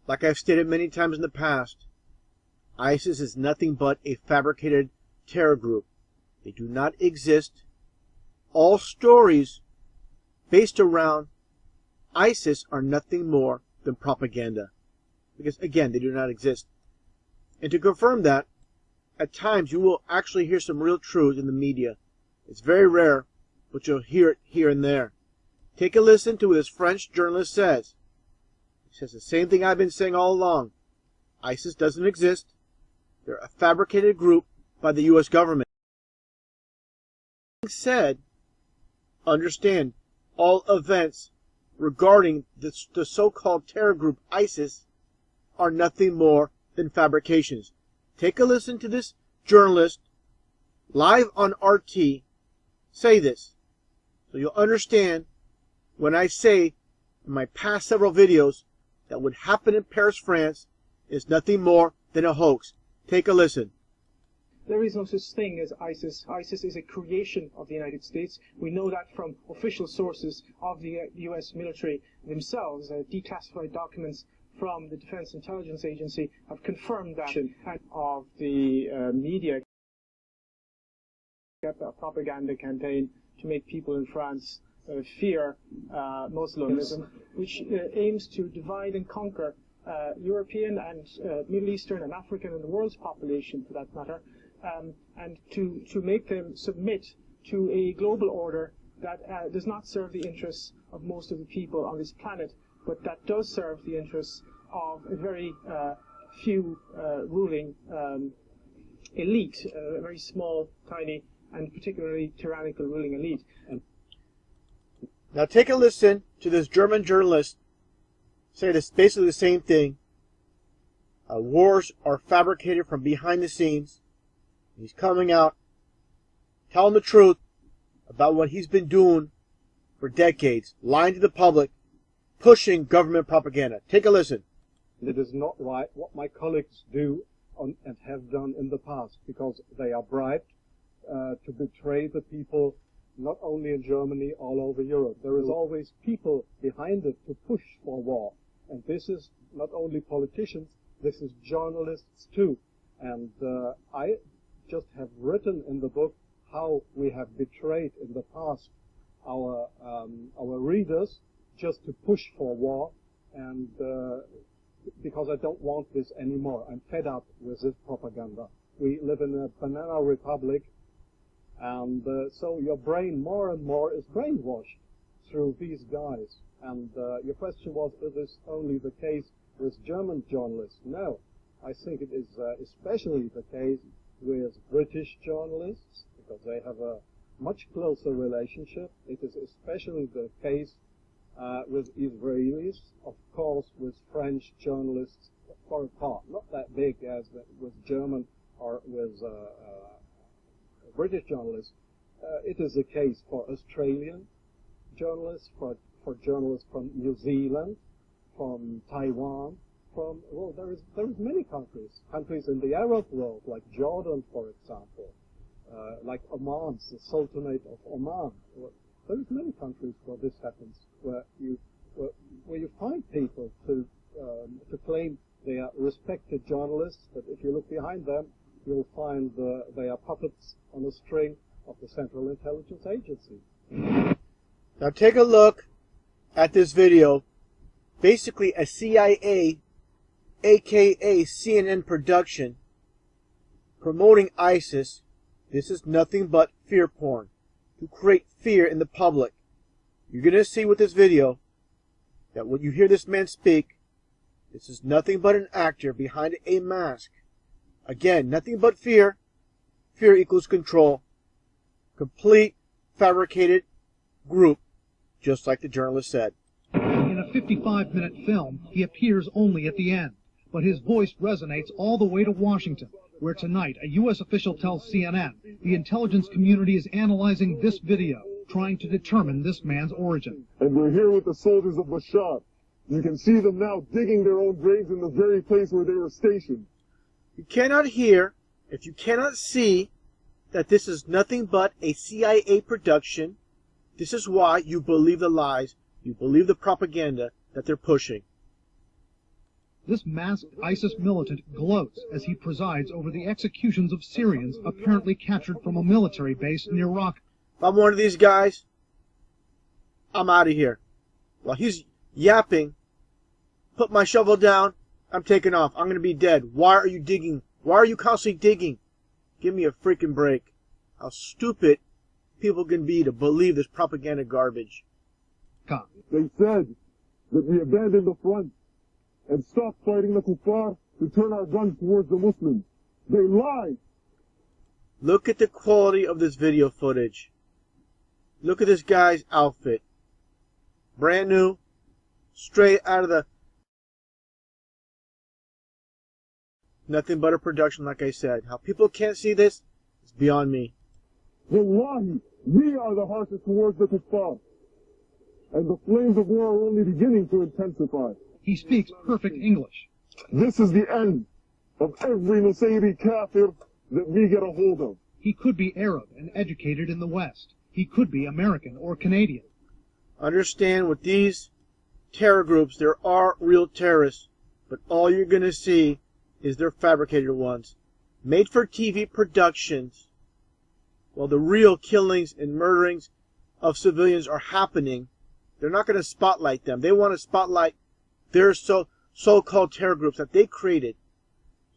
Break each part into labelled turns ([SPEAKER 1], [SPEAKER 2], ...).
[SPEAKER 1] Like I've stated many times in the past, ISIS is nothing but a fabricated terror group. They do not exist. All stories based around ISIS are nothing more than propaganda. Because, again, they do not exist. And to confirm that, at times you will actually hear some real truth in the media. It's very rare, but you'll hear it here and there. Take a listen to what this French journalist says. He says the same thing I've been saying all along. ISIS doesn't exist. They're a fabricated group by the U.S. government. That being said, understand all events regarding the so-called terror group ISIS are nothing more than fabrications. Take a listen to this journalist live on RT say this, so you'll understand when I say in my past several videos that what happened in Paris, France is nothing more than a hoax. Take a listen.
[SPEAKER 2] There is no such thing as ISIS. ISIS is a creation of the United States. We know that from official sources of the U.S. military themselves. Declassified documents from the Defense Intelligence Agency have confirmed that of the media a propaganda campaign to make people in France fear Muslimism, which aims to divide and conquer European and Middle Eastern and African and the world's population, for that matter, and to make them submit to a global order that does not serve the interests of most of the people on this planet, but that does serve the interests of a very few ruling elite, a very small, tiny, and particularly tyrannical ruling elite.
[SPEAKER 1] Now take a listen to this German journalist say this basically the same thing. Wars are fabricated from behind the scenes. He's coming out, telling the truth about what he's been doing for decades, lying to the public, pushing government propaganda. Take a listen.
[SPEAKER 3] It is not right what my colleagues do and have done in the past, because they are bribed to betray the people, not only in Germany, all over Europe. There is always people behind it to push for war. And this is not only politicians, this is journalists too. And I just have written in the book how we have betrayed in the past our readers just to push for war, and because I don't want this anymore. I'm fed up with this propaganda. We live in a banana republic, and so your brain more and more is brainwashed through these guys. And your question was, is this only the case with German journalists? No, I think it is especially the case with British journalists, because they have a much closer relationship. It is especially the case with Israelis, of course with French journalists for a part, not that big as with German or with British journalists. It is the case for Australian journalists, for journalists from New Zealand, from Taiwan, from, well, there is many countries in the Arab world, like Jordan, for example, like Oman, the Sultanate of Oman. There is many countries where this happens, where you find people to claim they are respected journalists, but if you look behind them, you'll find they are puppets on a string of the Central Intelligence Agency.
[SPEAKER 1] Now take a look at this video. Basically a CIA, aka CNN production, promoting ISIS. This is nothing but fear porn, to create fear in the public. You're going to see with this video that when you hear this man speak, this is nothing but an actor behind a mask. Again, nothing but fear. Fear equals control. Complete fabricated group, just like the journalist said.
[SPEAKER 4] In a 55-minute film, he appears only at the end, but his voice resonates all the way to Washington, where tonight a U.S. official tells CNN the intelligence community is analyzing this video, trying to determine this man's origin.
[SPEAKER 5] And we're here with the soldiers of Bashar. You can see them now digging their own graves in the very place where they were stationed.
[SPEAKER 1] You cannot hear, if you cannot see, that this is nothing but a CIA production. This is why you believe the lies, you believe the propaganda that they're pushing.
[SPEAKER 4] This masked ISIS militant gloats as he presides over the executions of Syrians apparently captured from a military base near Raqqa.
[SPEAKER 1] If I'm one of these guys, I'm out of here. While he's yapping, put my shovel down, I'm taking off. I'm going to be dead. Why are you digging? Why are you constantly digging? Give me a freaking break. How stupid people can be to believe this propaganda garbage.
[SPEAKER 5] They said that we abandoned the front and stopped fighting the kuffar to turn our guns towards the Muslims. They lied.
[SPEAKER 1] Look at the quality of this video footage. Look at this guy's outfit. Brand new, straight out of the... Nothing but a production, like I said. How people can't see this is beyond me.
[SPEAKER 5] Wallahi, we are the harshest towards the kuffar. And the flames of war are only beginning to intensify.
[SPEAKER 4] He speaks perfect English.
[SPEAKER 5] This is the end of every Nusayri kafir that we get a hold of.
[SPEAKER 4] He could be Arab and educated in the West. He could be American or Canadian.
[SPEAKER 1] Understand, with these terror groups, there are real terrorists, but all you're going to see is their fabricated ones. Made for TV productions, while the real killings and murderings of civilians are happening, they're not going to spotlight them. They want to spotlight their so-called terror groups that they created,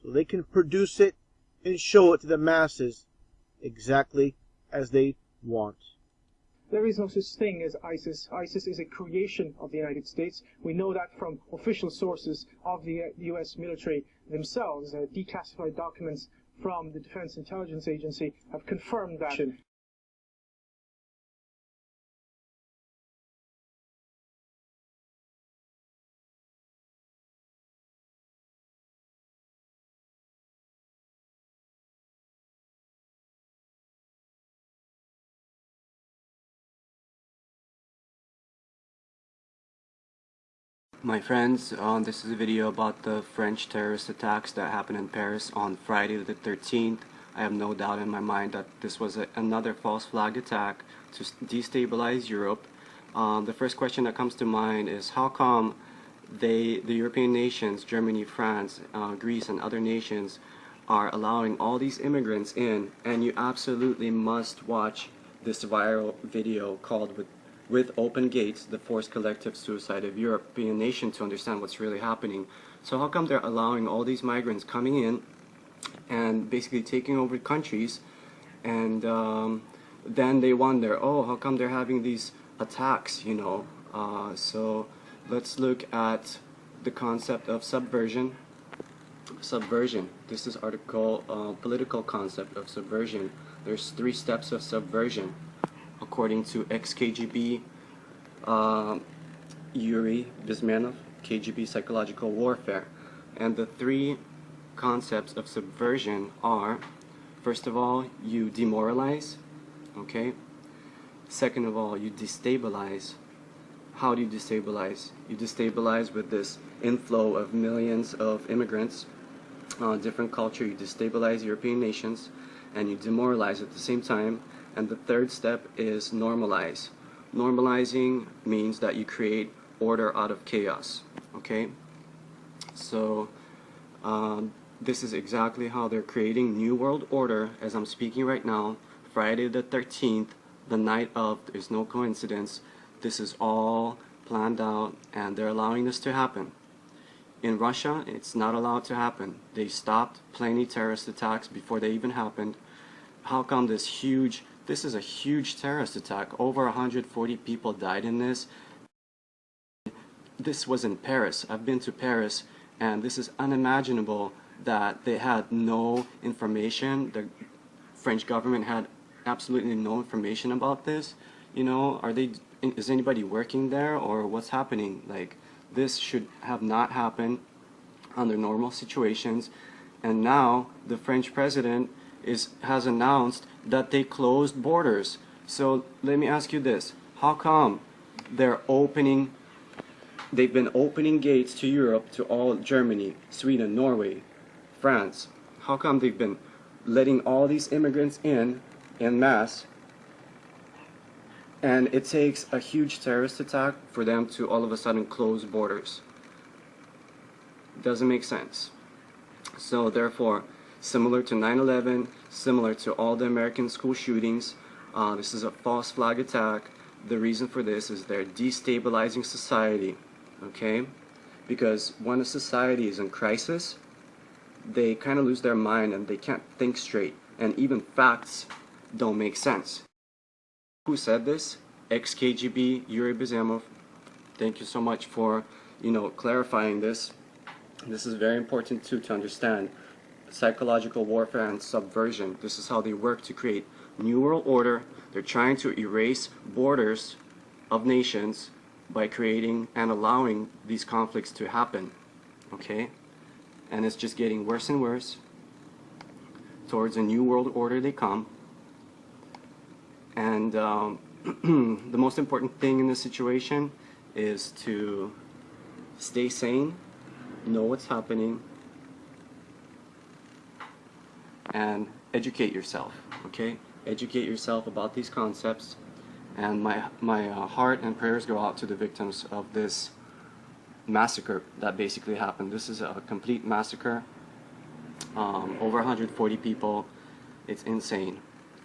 [SPEAKER 1] so they can produce it and show it to the masses exactly as they want.
[SPEAKER 2] There is no such thing as ISIS. ISIS is a creation of the United States. We know that from official sources of the U.S. military themselves. Declassified documents from the Defense Intelligence Agency have confirmed that.
[SPEAKER 6] My friends, this is a video about the French terrorist attacks that happened in Paris on Friday the 13th. I have no doubt in my mind that this was another false flag attack to destabilize Europe. The first question that comes to mind is how come the European nations, Germany, France, Greece, and other nations are allowing all these immigrants in, and you absolutely must watch this viral video called With Open Gates, the Forced Collective Suicide of European Nation, to understand what's really happening. So how come they're allowing all these migrants coming in and basically taking over countries, and then they wonder, oh, how come they're having these attacks, you know? So let's look at the concept of subversion. Subversion. This is article political concept of subversion. There's 3 steps of subversion, according to ex-KGB Yuri Bezmenov, KGB Psychological Warfare. And the 3 concepts of subversion are, first of all, you demoralize, okay? Second of all, you destabilize. How do you destabilize? You destabilize with this inflow of millions of immigrants, different culture. You destabilize European nations, and you demoralize at the same time. And the third step is normalize. Normalizing means that you create order out of chaos, okay? So this is exactly how they're creating New World Order as I'm speaking right now. Friday the 13th, the night of, there's no coincidence. This is all planned out, and they're allowing this to happen. In Russia, it's not allowed to happen. They stopped plenty terrorist attacks before they even happened. How come this is a huge terrorist attack? Over 140 people died in this. This was in Paris. I've been to Paris, and this is unimaginable that they had no information. The French government had absolutely no information about this. You know, is anybody working there, or what's happening? Like, this should have not happened under normal situations. And now the French president has announced that they closed borders. So let me ask you this: how come they've been opening gates to Europe, to all Germany, Sweden, Norway, France? How come they've been letting all these immigrants in mass, and it takes a huge terrorist attack for them to all of a sudden close borders? It doesn't make sense. So therefore, similar to 9/11, similar to all the American school shootings, this is a false flag attack. The reason for this is they're destabilizing society, okay? Because when a society is in crisis, they kind of lose their mind and they can't think straight, and even facts don't make sense. Who said this? Ex-KGB Yuri Bezamov. Thank you so much for, clarifying this. This is very important too to understand. Psychological warfare and subversion. This is how they work to create new world order. They're trying to erase borders of nations by creating and allowing these conflicts to happen. Okay? And it's just getting worse and worse. Towards a new world order they come. And the most important thing in this situation is to stay sane, know what's happening, and educate yourself, okay? Educate yourself about these concepts. And my heart and prayers go out to the victims of this massacre that basically happened. This is a complete massacre. Over 140 people. It's insane.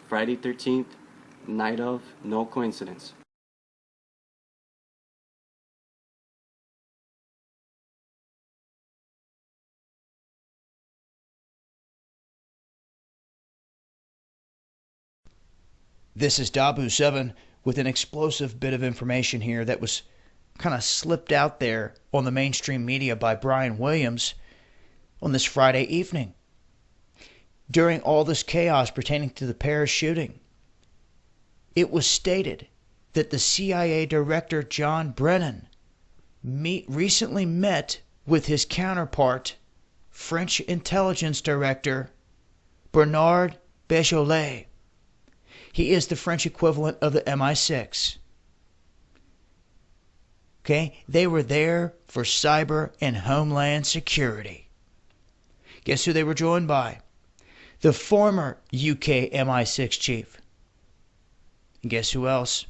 [SPEAKER 6] Friday 13th, night of, no coincidence.
[SPEAKER 7] This is Dabu7 with an explosive bit of information here that was kind of slipped out there on the mainstream media by Brian Williams on this Friday evening. During all this chaos pertaining to the Parra shooting, it was stated that the CIA Director John Brennan recently met with his counterpart, French Intelligence Director Bernard Beaujolais. He is the French equivalent of the MI6. Okay, they were there for cyber and homeland security. Guess who they were joined by? The former UK MI6 chief. And guess who else?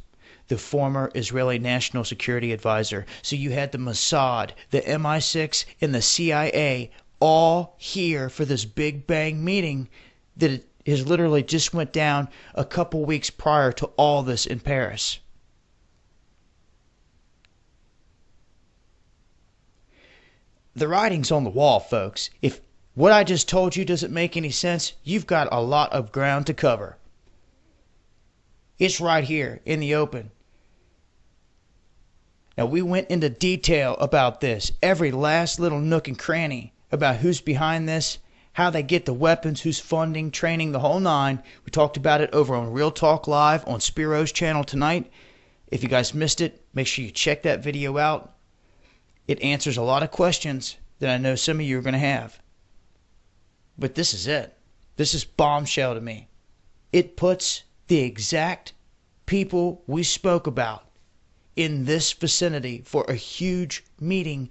[SPEAKER 7] The former Israeli National Security Advisor. So you had the Mossad, the MI6, and the CIA all here for this big bang meeting that has literally just went down a couple weeks prior to all this in Paris. The writing's on the wall, folks. If what I just told you doesn't make any sense, you've got a lot of ground to cover. It's right here in the open. Now, we went into detail about this, every last little nook and cranny about who's behind this, how they get the weapons, who's funding, training, the whole nine. We talked about it over on Real Talk Live on Spiro's channel tonight. If you guys missed it, make sure you check that video out. It answers a lot of questions that I know some of you are going to have. But this is it. This is bombshell to me. It puts the exact people we spoke about in this vicinity for a huge meeting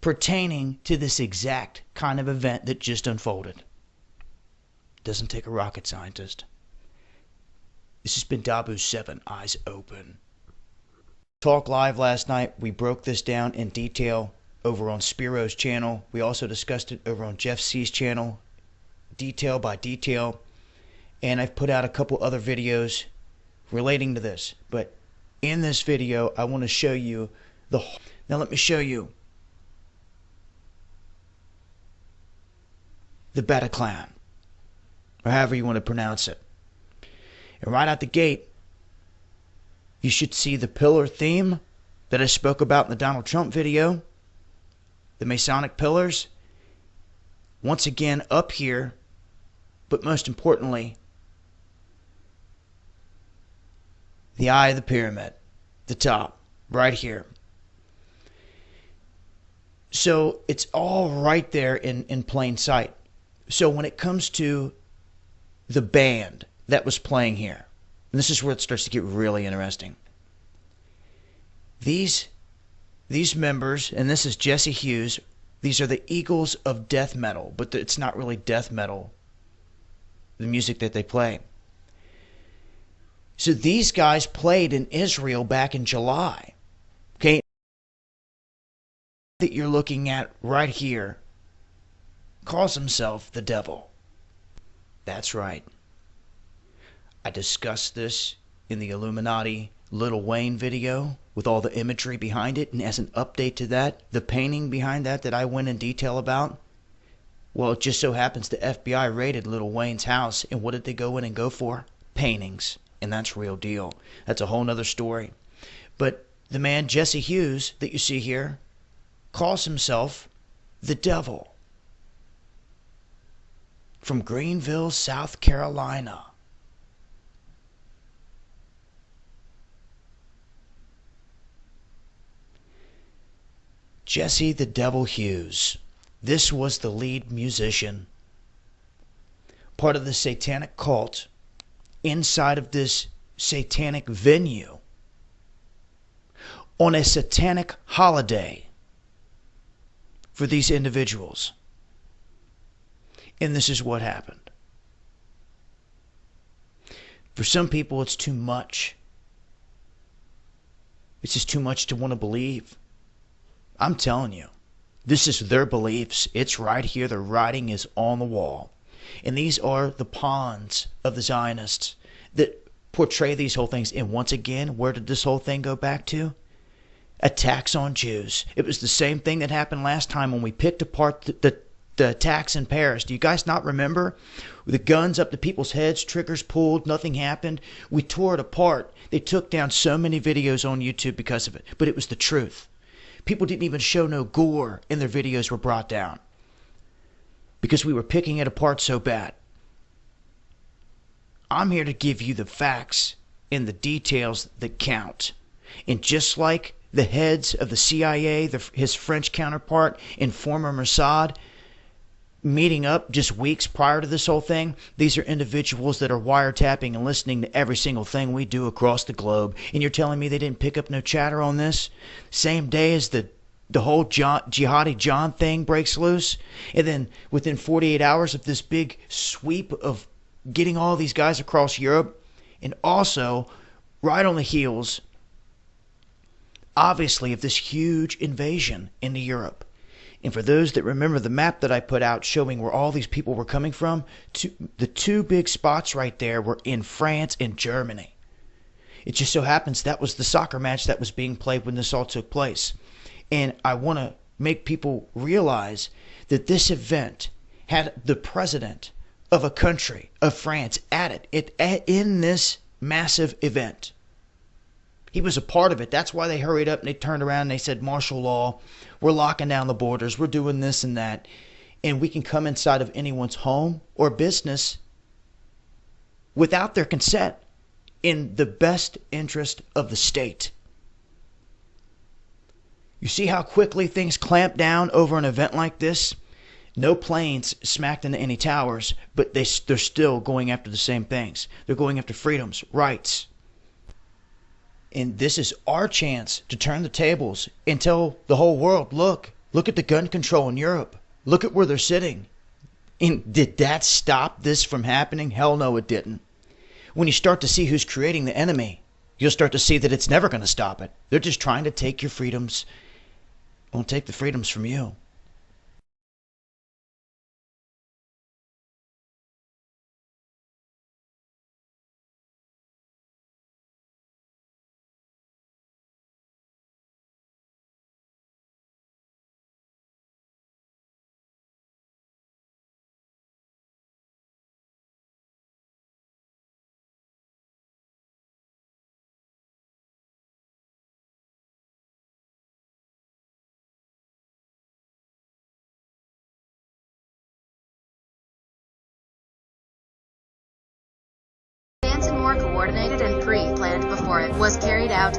[SPEAKER 7] pertaining to this exact kind of event that just unfolded. Doesn't take a rocket scientist. This has been Dabu7, eyes open. Talk Live last night, we broke this down in detail over on Spiro's channel. We also discussed it over on Jeff C's channel, detail by detail. And I've put out a couple other videos relating to this. But in this video, I want to show you the... Now let me show you the Bataclan, or however you want to pronounce it. And right out the gate, you should see the pillar theme that I spoke about in the Donald Trump video, the Masonic pillars, once again up here, but most importantly, the eye of the pyramid, the top, right here. So it's all right there in plain sight. So when it comes to the band that was playing here, and this is where it starts to get really interesting. These members, and this is Jesse Hughes, these are the Eagles of death metal, but it's not really death metal, the music that they play. So these guys played in Israel back in July. Okay? That you're looking at right here calls himself the devil. That's right. I discussed this in the Illuminati Lil Wayne video with all the imagery behind it, and as an update to that, the painting behind that I went in detail about, well, it just so happens the FBI raided Lil Wayne's house, and what did they go in and go for? Paintings. And that's real deal. That's a whole nother story. But the man Jesse Hughes that you see here calls himself the devil from Greenville, South Carolina. Jesse the Devil Hughes. This was the lead musician, part of the satanic cult inside of this satanic venue on a satanic holiday for these individuals. And this is what happened. For some people, it's too much. It's just too much to want to believe. I'm telling you, this is their beliefs. It's right here. The writing is on the wall. And these are the pawns of the Zionists that portray these whole things. And once again, where did this whole thing go back to? Attacks on Jews. It was the same thing that happened last time when we picked apart the attacks in Paris. Do you guys not remember? The guns up to people's heads, triggers pulled, nothing happened. We tore it apart. They took down so many videos on YouTube because of it. But it was the truth. People didn't even show no gore and their videos were brought down because we were picking it apart so bad. I'm here to give you the facts and the details that count. And just like the heads of the CIA, his French counterpart and former Mossad, meeting up just weeks prior to this whole thing, these are individuals that are wiretapping and listening to every single thing we do across the globe. And you're telling me they didn't pick up no chatter on this? Same day as the whole Jihadi John thing breaks loose, and then within 48 hours of this big sweep of getting all these guys across Europe, and also right on the heels, obviously, of this huge invasion into Europe. And for those that remember the map that I put out showing where all these people were coming from, the two big spots right there were in France and Germany. It just so happens that was the soccer match that was being played when this all took place. And I want to make people realize that this event had the president of a country, of France, at it in this massive event. He was a part of it. That's why they hurried up and they turned around and they said, martial law, we're locking down the borders, we're doing this and that. And we can come inside of anyone's home or business without their consent in the best interest of the state. You see how quickly things clamp down over an event like this? No planes smacked into any towers, but they're still going after the same things. They're going after freedoms, rights. And this is our chance to turn the tables and tell the whole world, look at the gun control in Europe. Look at where they're sitting. And did that stop this from happening? Hell no, it didn't. When you start to see who's creating the enemy, you'll start to see that it's never going to stop it. They're just trying to take your freedoms. Won't take the freedoms from you.
[SPEAKER 8] More coordinated and pre-planned before it was carried out.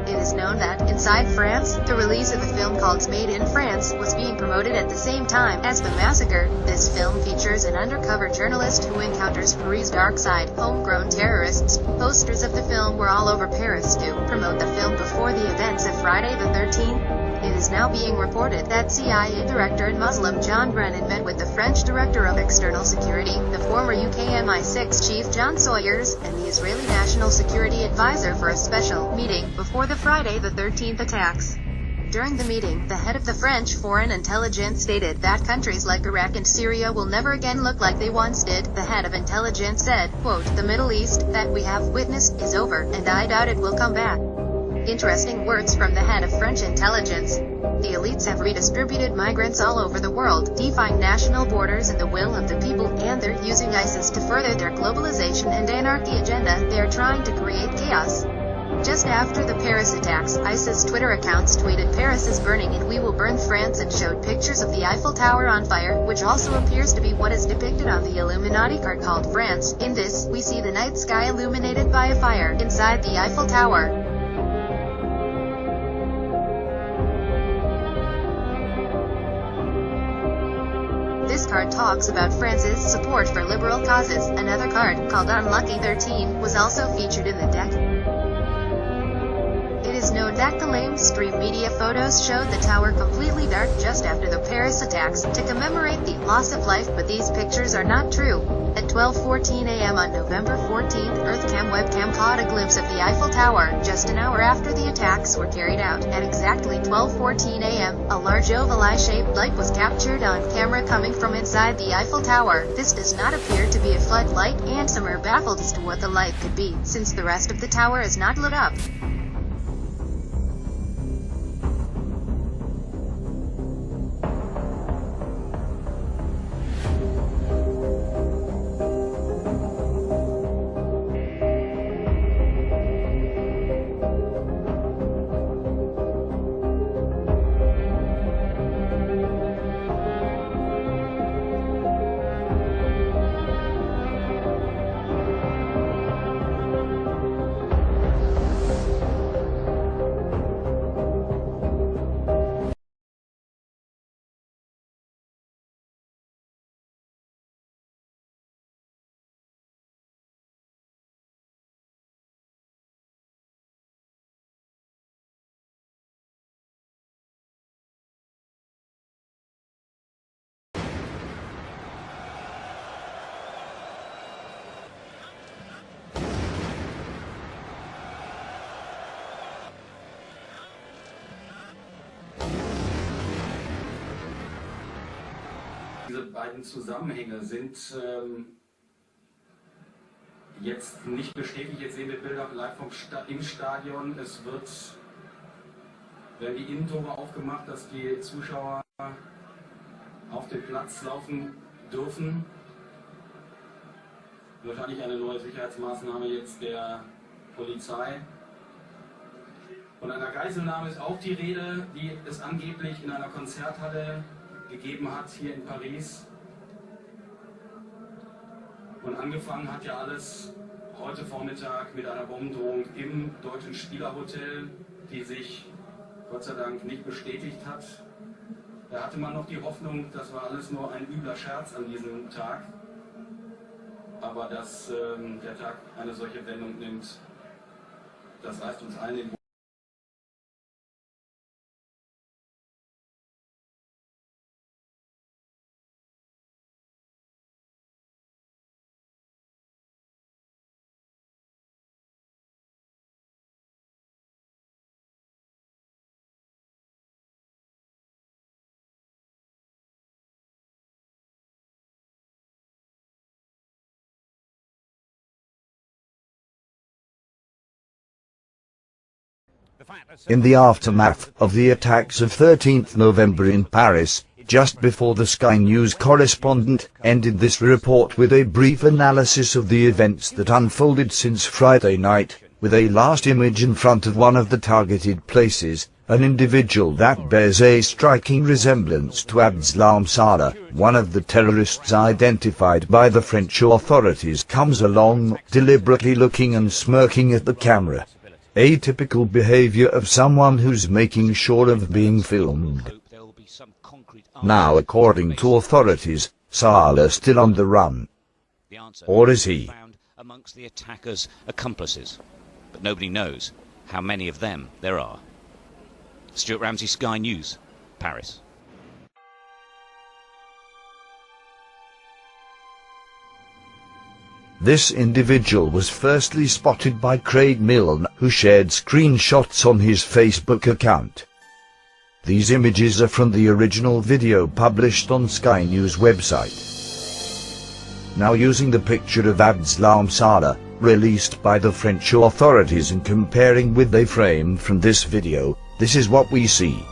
[SPEAKER 8] It is known that, inside France, the release of a film called Made in France was being promoted at the same time as the massacre. This film features an undercover journalist who encounters Paris' dark side, homegrown terrorists. Posters of the film were all over Paris to promote the film before the events of Friday the 13th. It is now being reported that CIA Director and Muslim John Brennan met with the French Director of External Security, the former UK MI6 Chief John Sawyers, and the Israeli National Security Advisor for a special meeting before the Friday the 13th attacks. During the meeting, the head of the French Foreign Intelligence stated that countries like Iraq and Syria will never again look like they once did. The head of intelligence said, quote, "The Middle East that we have witnessed is over, and I doubt it will come back." Interesting words from the head of French intelligence. The elites have redistributed migrants all over the world, defying national borders and the will of the people, and they're using ISIS to further their globalization and anarchy agenda. They are trying to create chaos. Just after the Paris attacks, ISIS Twitter accounts tweeted, "Paris is burning and we will burn France," and showed pictures of the Eiffel Tower on fire, which also appears to be what is depicted on the Illuminati card called France. In this, we see the night sky illuminated by a fire inside the Eiffel Tower. This card talks about France's support for liberal causes. Another card, called Unlucky 13, was also featured in the deck. It is known that the mainstream media photos showed the tower completely dark just after the Paris attacks, to commemorate the loss of life, but these pictures are not true. At 12:14 a.m. on November 14th, EarthCam webcam caught a glimpse of the Eiffel Tower, just an hour after the attacks were carried out. At exactly 12:14 a.m., a large oval eye-shaped light was captured on camera coming from inside the Eiffel Tower. This does not appear to be a floodlight, and some are baffled as to what the light could be, since the rest of the tower is not lit up.
[SPEAKER 9] Diese beiden Zusammenhänge sind jetzt nicht bestätigt. Jetzt sehen wir Bilder live im Stadion. Werden die Innentore aufgemacht, dass die Zuschauer auf den Platz laufen dürfen. Wahrscheinlich eine neue Sicherheitsmaßnahme jetzt der Polizei. Von einer Geiselnahme ist auch die Rede, die es angeblich in einer Konzerthalle gegeben hat hier in Paris. Und angefangen hat ja alles heute Vormittag mit einer Bombendrohung im deutschen Spielerhotel, die sich Gott sei Dank nicht bestätigt hat. Da hatte man noch die Hoffnung, das war alles nur ein übler Scherz an diesem Tag. Aber dass der Tag eine solche Wendung nimmt, das reißt uns allen den
[SPEAKER 10] In the aftermath of the attacks of 13th November in Paris, just before the Sky News correspondent ended this report with a brief analysis of the events that unfolded since Friday night, with a last image in front of one of the targeted places, an individual that bears a striking resemblance to Abdeslam Salah, one of the terrorists identified by the French authorities, comes along, deliberately looking and smirking at the camera. A typical behavior of someone who's making sure of being filmed. Now, according to authorities, Salah is still on the run. Or is he?
[SPEAKER 11] Amongst the attackers' accomplices, but nobody knows how many of them there are. Stuart Ramsey, Sky News, Paris.
[SPEAKER 10] This individual was firstly spotted by Craig Milne, who shared screenshots on his Facebook account. These images are from the original video published on Sky News website. Now, using the picture of Abdeslam Salah, released by the French authorities, and comparing with the frame from this video, this is what we see.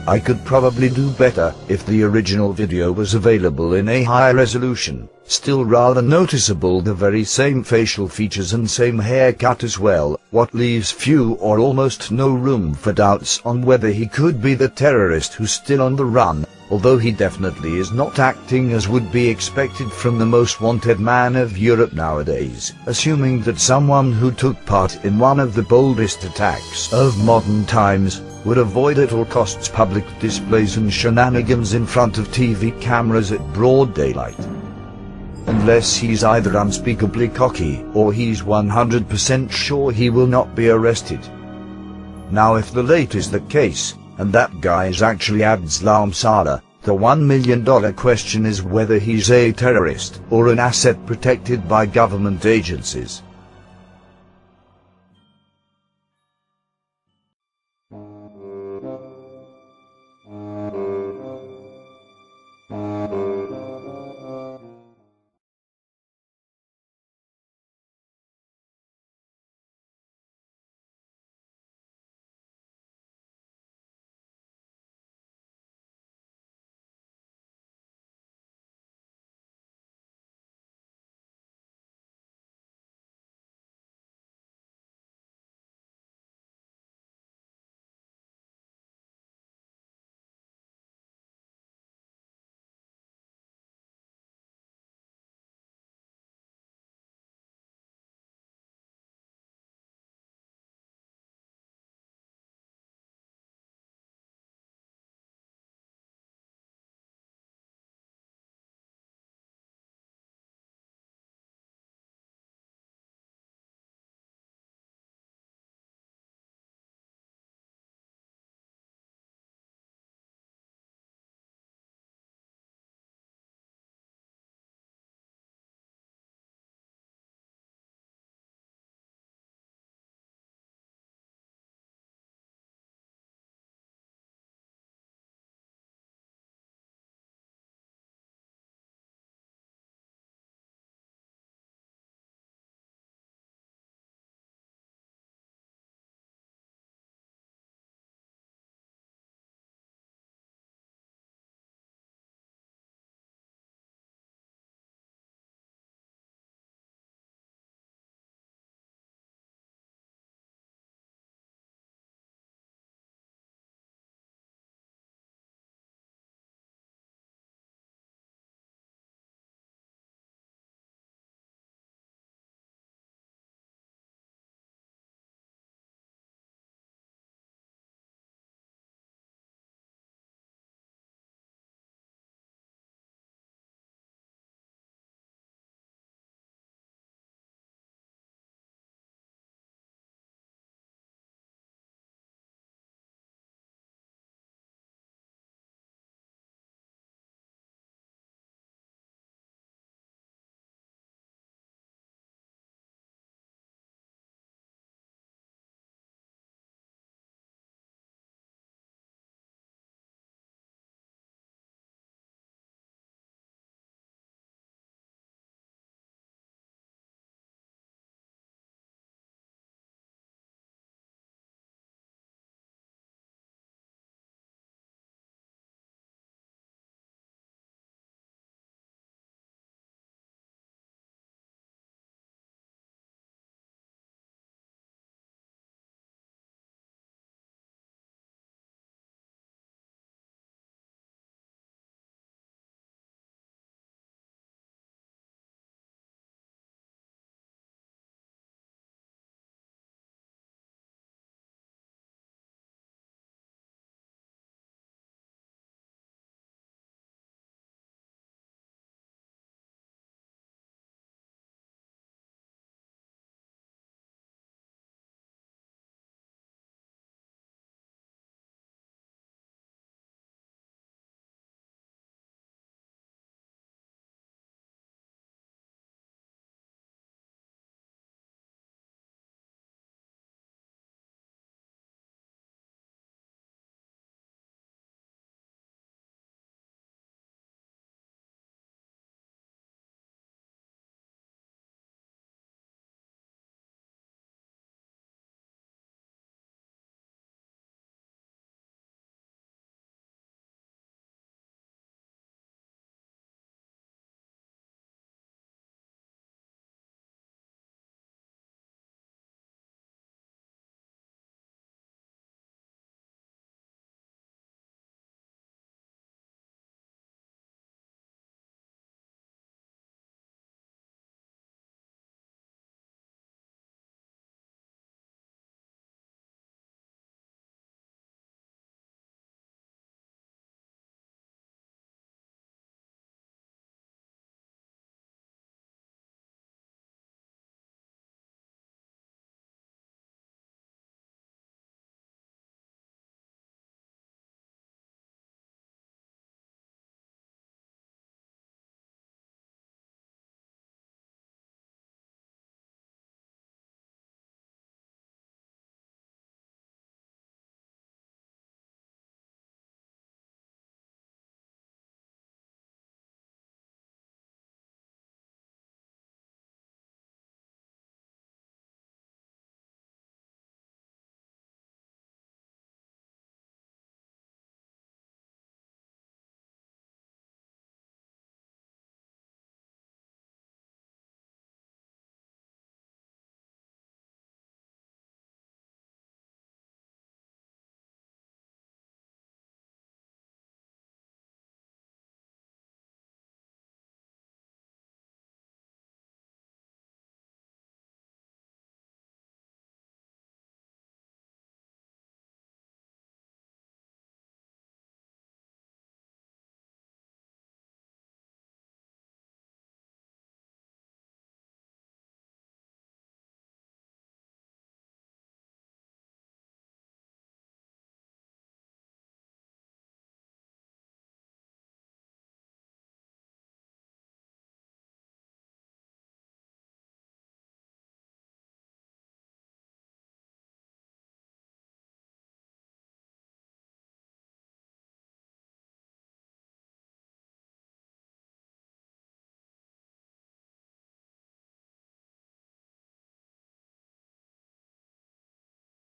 [SPEAKER 10] I could probably do better if the original video was available in a higher resolution. Still rather noticeable, the very same facial features and same haircut as well, what leaves few or almost no room for doubts on whether he could be the terrorist who's still on the run, although he definitely is not acting as would be expected from the most wanted man of Europe nowadays, assuming that someone who took part in one of the boldest attacks of modern times would avoid at all costs public displays and shenanigans in front of TV cameras at broad daylight. Unless he's either unspeakably cocky or he's 100% sure he will not be arrested. Now, if the latter is the case, and that guy is actually Abdeslam Salah, the $1 million question is whether he's a terrorist or an asset protected by government agencies.